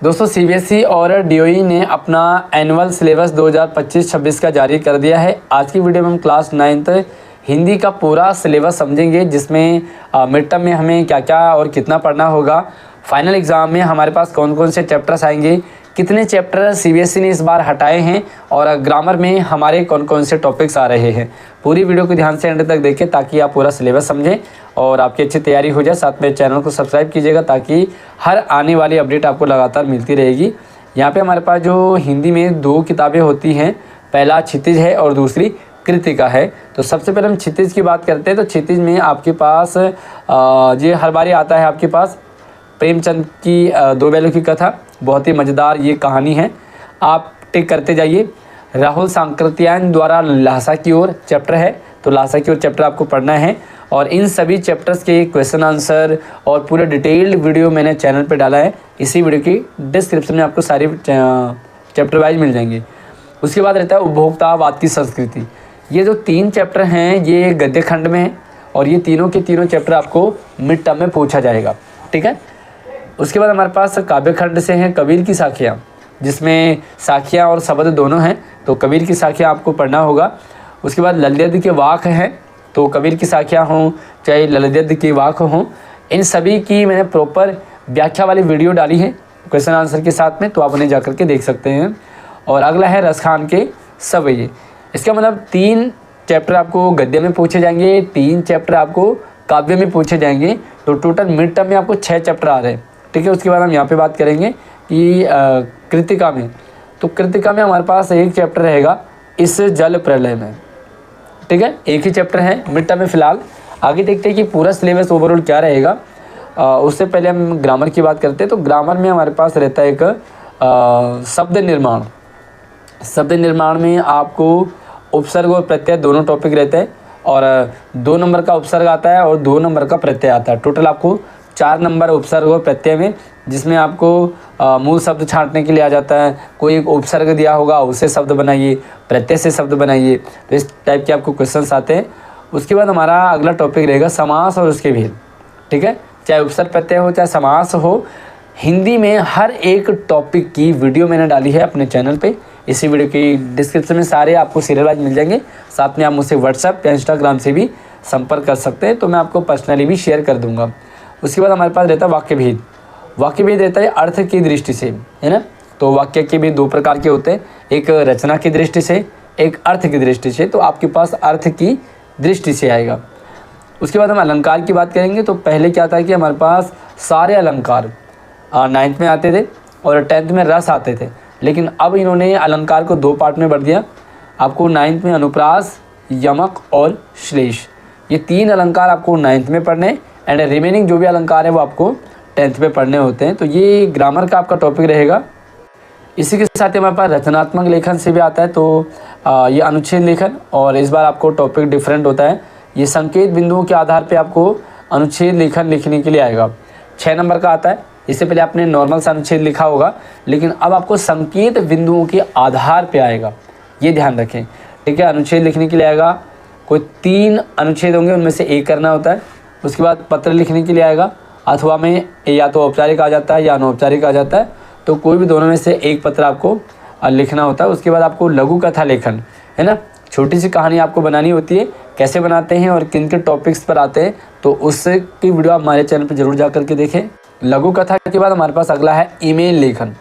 दोस्तों सीबीएसई और डीओई ने अपना एनुअल सिलेबस 2025-26 का जारी कर दिया है। आज की वीडियो में हम क्लास 9th हिंदी का पूरा सिलेबस समझेंगे, जिसमें मिड टर्म में हमें क्या क्या और कितना पढ़ना होगा, फाइनल एग्ज़ाम में हमारे पास कौन कौन से चैप्टर्स आएंगे, कितने चैप्टर सीबीएसई ने इस बार हटाए हैं और ग्रामर में हमारे कौन कौन से टॉपिक्स आ रहे हैं। पूरी वीडियो को ध्यान से एंड तक देखें ताकि आप पूरा सिलेबस समझें और आपकी अच्छी तैयारी हो जाए। साथ में चैनल को सब्सक्राइब कीजिएगा ताकि हर आने वाली अपडेट आपको लगातार मिलती रहेगी। यहाँ पे हमारे पास जो हिंदी में 2 किताबें होती हैं, पहला क्षितिज है और दूसरी कृतिका है। तो सबसे पहले हम क्षितिज की बात करते हैं। तो क्षितिज में आपके पास ये हर बारी आता है आपके पास प्रेमचंद की 2 बैलों की कथा, बहुत ही मज़ेदार ये कहानी है, आप टिक करते जाइए। राहुल सांकृत्यायन द्वारा ल्हासा की ओर चैप्टर है, तो ल्हासा की ओर चैप्टर आपको पढ़ना है। और इन सभी चैप्टर्स के क्वेश्चन आंसर और पूरे डिटेल्ड वीडियो मैंने चैनल पे डाला है, इसी वीडियो की डिस्क्रिप्शन में आपको सारी चैप्टर वाइज मिल जाएंगे। उसके बाद रहता है उपभोक्तावाद की संस्कृति। ये जो 3 चैप्टर हैं ये गद्य खंड में है और ये तीनों के तीनों चैप्टर आपको मिड टर्म में पूछा जाएगा, ठीक है। उसके बाद हमारे पास काव्य खंड से हैं कबीर की साखियाँ, जिसमें साखियाँ और शब्द दोनों हैं, तो कबीर की साखियाँ आपको पढ़ना होगा। उसके बाद ललित के वाक हैं, तो कबीर की साखियाँ हों चाहे ललित की वाक हों, इन सभी की मैंने प्रॉपर व्याख्या वाली वीडियो डाली है क्वेश्चन आंसर के साथ में, तो आप उन्हें जा कर के देख सकते हैं। और अगला है रसखान के सवैये। इसका मतलब 3 चैप्टर आपको गद्य में पूछे जाएंगे, 3 चैप्टर आपको काव्य में पूछे जाएंगे, तो टोटल मिड टर्म में आपको 6 चैप्टर आ रहे हैं, ठीक है। उसके बाद हम यहाँ पे बात करेंगे कि कृतिका में, तो कृतिका में हमारे पास एक चैप्टर रहेगा इस जल प्रलय में, ठीक है, एक ही चैप्टर है मिड टर्म में फ़िलहाल। आगे देखते हैं कि पूरा सिलेबस ओवरऑल क्या रहेगा। उससे पहले हम ग्रामर की बात करते हैं। तो ग्रामर में हमारे पास रहता है एक शब्द निर्माण। शब्द निर्माण में आपको उपसर्ग और प्रत्यय दोनों टॉपिक रहते हैं और 2 नंबर का उपसर्ग आता है और 2 नंबर का प्रत्यय आता है। टोटल आपको 4 नंबर उपसर्ग और प्रत्यय में, जिसमें आपको मूल शब्द छांटने के लिए आ जाता है। कोई एक उपसर्ग दिया होगा उससे शब्द बनाइए, प्रत्यय से शब्द बनाइए, तो इस टाइप के आपको क्वेश्चंस आते हैं। उसके बाद हमारा अगला टॉपिक रहेगा समास और उसके भेद, ठीक है। चाहे उपसर्ग प्रत्यय हो चाहे समास हो, हिंदी में हर एक टॉपिक की वीडियो मैंने डाली है अपने चैनल पे। इसी वीडियो की डिस्क्रिप्शन में सारे आपको सीरियल वाइज मिल जाएंगे। साथ में आप मुझसे व्हाट्सएप या इंस्टाग्राम से भी संपर्क कर सकते हैं, तो मैं आपको पर्सनली भी शेयर कर दूँगा। उसके बाद हमारे पास रहता है वाक्य भेद। वाक्य भेद रहता है अर्थ की दृष्टि से, है ना। तो वाक्य के भी 2 प्रकार के होते हैं, एक रचना की दृष्टि से, एक अर्थ की दृष्टि से। तो आपके पास अर्थ की दृष्टि से आएगा। उसके बाद हम अलंकार की बात करेंगे। तो पहले क्या था कि हमारे पास सारे अलंकार 9th में आते थे और 10th में रस आते थे, लेकिन अब इन्होंने अलंकार को 2 पार्ट में बढ़ दिया। आपको 9th में अनुप्रास, यमक और श्लेष, ये 3 अलंकार आपको 9th में पढ़ने एंड रिमेनिंग जो भी अलंकार है वो आपको 10th में पढ़ने होते हैं। तो ये ग्रामर का आपका टॉपिक रहेगा। इसी के साथ ही हमारे पास रचनात्मक लेखन से भी आता है। तो ये अनुच्छेद लेखन, और इस बार आपको टॉपिक डिफरेंट होता है। ये संकेत बिंदुओं के आधार पे आपको अनुच्छेद लेखन लिखने के लिए आएगा। 6 नंबर का आता है। इससे पहले आपने नॉर्मल सा अनुच्छेद लिखा होगा, लेकिन अब आपको संकेत बिंदुओं के आधार पे आएगा, ये ध्यान रखें, ठीक है। अनुच्छेद लिखने के लिए आएगा, कोई 3 अनुच्छेद होंगे, उनमें से एक करना होता है। उसके बाद पत्र लिखने के लिए आएगा, अथवा में या तो औपचारिक आ जाता है या अनौपचारिक आ जाता है, तो कोई भी दोनों में से एक पत्र आपको लिखना होता है। उसके बाद आपको लघु कथा लेखन, है ना, छोटी सी कहानी आपको बनानी होती है। कैसे बनाते हैं और किन के टॉपिक्स पर आते हैं, तो उसकी वीडियो आप हमारे चैनल पर जरूर जा करके देखें। लघु कथा के बाद हमारे पास अगला है ईमेल लेखन,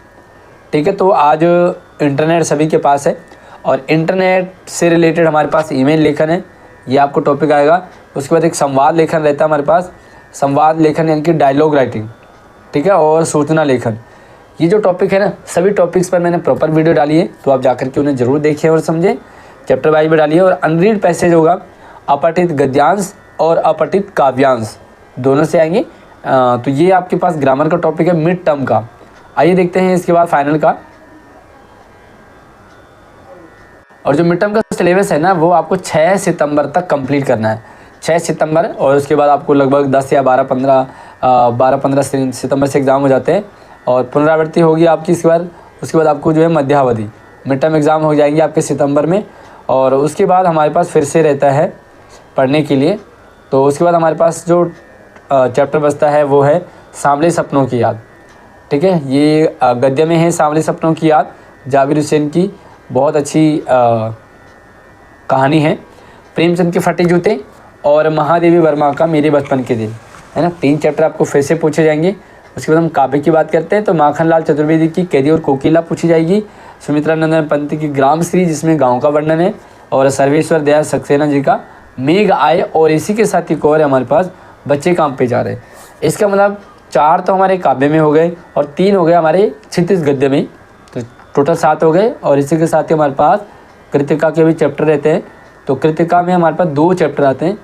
ठीक है। तो आज इंटरनेट सभी के पास है और इंटरनेट से रिलेटेड हमारे पास ईमेल लेखन है, ये आपको टॉपिक आएगा। उसके बाद एक संवाद लेखन रहता है हमारे पास, संवाद लेखन यानी कि डायलॉग राइटिंग, ठीक है, और सूचना लेखन। ये जो टॉपिक है ना, सभी टॉपिक्स पर मैंने प्रॉपर वीडियो डाली है, तो आप जाकर के उन्हें ज़रूर देखें और समझें। चैप्टर वाइज भी डाली है। और अनरीड पैसेज होगा, अपठित गद्यांश और अपठित काव्यांश दोनों से आएंगे। तो ये आपके पास ग्रामर का टॉपिक है मिड टर्म का। आइए देखते हैं इसके बाद फाइनल का। और जो मिड टर्म का सिलेबस है ना, वो आपको 6 सितंबर तक कंप्लीट करना है, 6 सितंबर। और उसके बाद आपको लगभग 10 या 12-15 सितंबर से एग्ज़ाम हो जाते हैं और पुनरावृत्ति होगी आपकी इसके बाद। उसके बाद आपको जो है मध्यावधि मिड टर्म एग्ज़ाम हो जाएंगे आपके सितंबर में। और उसके बाद हमारे पास फिर से रहता है पढ़ने के लिए। तो उसके बाद हमारे पास जो चैप्टर बचता है वो है सांवले सपनों की याद, ठीक है। ये गद्य में है सांवले सपनों की याद, जाबिर हुसैन की बहुत अच्छी कहानी है। प्रेमचंद के फटे जूते और महादेवी वर्मा का मेरे बचपन के दिन, है ना। 3 चैप्टर आपको फिर से पूछे जाएंगे। उसके बाद हम काव्य की बात करते हैं तो माखनलाल चतुर्वेदी की कैदी और कोकिला पूछी जाएगी। सुमित्रा नंदन पंत की ग्राम श्री जिसमें गाँव का वर्णन है, और सर्वेश्वर दयाल सक्सेना जी का मेघ आए, और इसी के साथ एक और है हमारे पास बच्चे काम पे जा रहे। इसका मतलब 4 तो हमारे काव्य में हो गए और 3 हो गए हमारे क्षितिज गद्य में, तो टोटल 7 हो गए। और इसी के साथ ही हमारे पास कृतिका के भी चैप्टर रहते हैं। तो कृतिका में हमारे पास 2 चैप्टर आते हैं,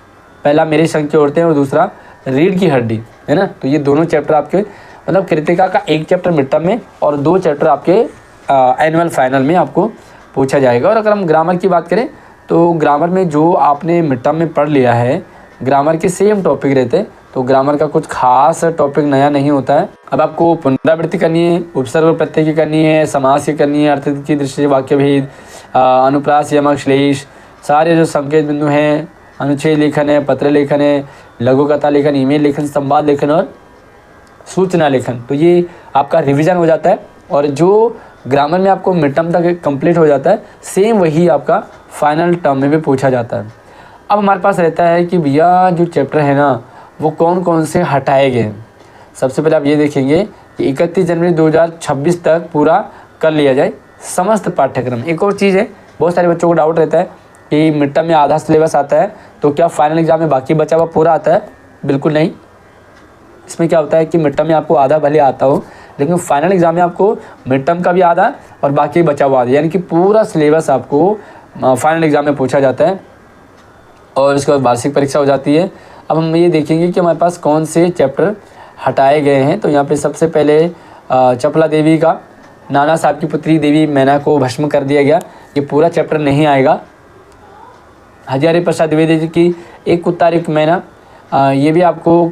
पहला मेरे संग की औरतें और दूसरा रीढ़ की हड्डी, है ना। तो ये दोनों चैप्टर आपके मतलब कृतिका का 1 चैप्टर मिड टर्म में और 2 चैप्टर आपके एनुअल फाइनल में आपको पूछा जाएगा। और अगर हम ग्रामर की बात करें तो ग्रामर में जो आपने मिड टर्म में पढ़ लिया है, ग्रामर के सेम टॉपिक रहते हैं, तो ग्रामर का कुछ खास टॉपिक नया नहीं होता है। अब आपको पुनरावृत्ति करनी है, उपसर्ग और प्रत्यय की करनी है, समास की करनी है, अर्थ की दृष्टि से वाक्य भेद, अनुप्रास, यमक, श्लेष, सारे जो संकेत बिंदु हैं, अनुच्छेद लेखन है, पत्र लेखन है, लघु कथा लेखन, ईमेल लेखन, संवाद लेखन और सूचना लेखन, तो ये आपका रिवीजन हो जाता है। और जो ग्रामर में आपको मिड टर्म तक कंप्लीट हो जाता है, सेम वही आपका फाइनल टर्म में भी पूछा जाता है। अब हमारे पास रहता है कि भैया जो चैप्टर है ना वो कौन कौन से हटाए गए हैं। सबसे पहले आप ये देखेंगे कि 31 जनवरी 2026 तक पूरा कर लिया जाए समस्त पाठ्यक्रम। एक और चीज़ है, बहुत सारे बच्चों को डाउट रहता है कि मिड टर्म में आधा सिलेबस आता है तो क्या फाइनल एग्जाम में बाकी बचा हुआ पूरा आता है? बिल्कुल नहीं। इसमें क्या होता है कि मिड टर्म में आपको आधा भले आता हो, लेकिन फाइनल एग्जाम में आपको मिड टर्म का भी आधा और बाकी बचा हुआ आधा, यानी कि पूरा सिलेबस आपको फाइनल एग्जाम में पूछा जाता है। और उसके बाद वार्षिक परीक्षा हो जाती है। अब हम ये देखेंगे कि हमारे पास कौन से चैप्टर हटाए गए हैं। तो यहाँ पे सबसे पहले चपला देवी का नाना साहब की पुत्री देवी मैना को भस्म कर दिया गया, ये पूरा चैप्टर नहीं आएगा। हजारी प्रसाद द्विवेदी जी की एक कुत्ता एक मैना, ये भी आपको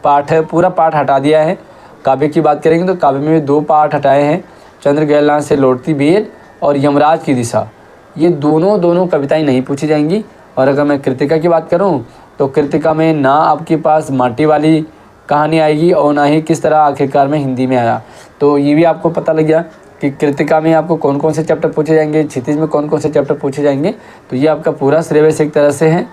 पूरा पाठ हटा दिया है। काव्य की बात करेंगे तो काव्य में 2 पाठ हटाए हैं, चंद्र गहलान से लौटती बेर और यमराज की दिशा, ये दोनों कविताएं नहीं पूछी जाएंगी। और अगर मैं कृतिका की बात करूं तो कृतिका में ना आपके पास माटी वाली कहानी आएगी और ना ही किस तरह आखिरकार में हिंदी में आया। तो ये भी आपको पता लग गया कि कृतिका में आपको कौन कौन से चैप्टर पूछे जाएंगे, क्षितिज में कौन कौन से चैप्टर पूछे जाएंगे। तो ये आपका पूरा सिलेबस एक तरह से है।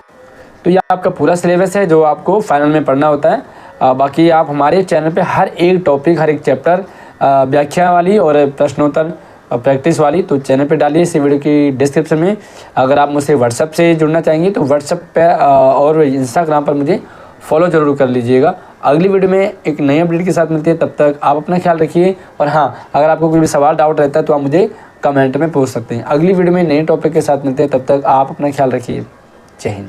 तो ये आपका पूरा सिलेबस है जो आपको फाइनल में पढ़ना होता है। बाकी आप हमारे चैनल पे हर एक टॉपिक, हर एक चैप्टर व्याख्या वाली और प्रश्नोत्तर प्रैक्टिस वाली तो चैनल पे डालिए। इस वीडियो की डिस्क्रिप्शन में अगर आप मुझसे व्हाट्सएप से जुड़ना चाहेंगे तो व्हाट्सएप पे और इंस्टाग्राम पर मुझे फॉलो ज़रूर कर लीजिएगा। अगली वीडियो में एक नई अपडेट के साथ मिलते हैं, तब तक आप अपना ख्याल रखिए। और हाँ, अगर आपको कोई भी सवाल डाउट रहता है तो आप मुझे कमेंट में पूछ सकते हैं। अगली वीडियो में नए टॉपिक के साथ मिलते हैं, तब तक आप अपना ख्याल रखिए। जय हिंद।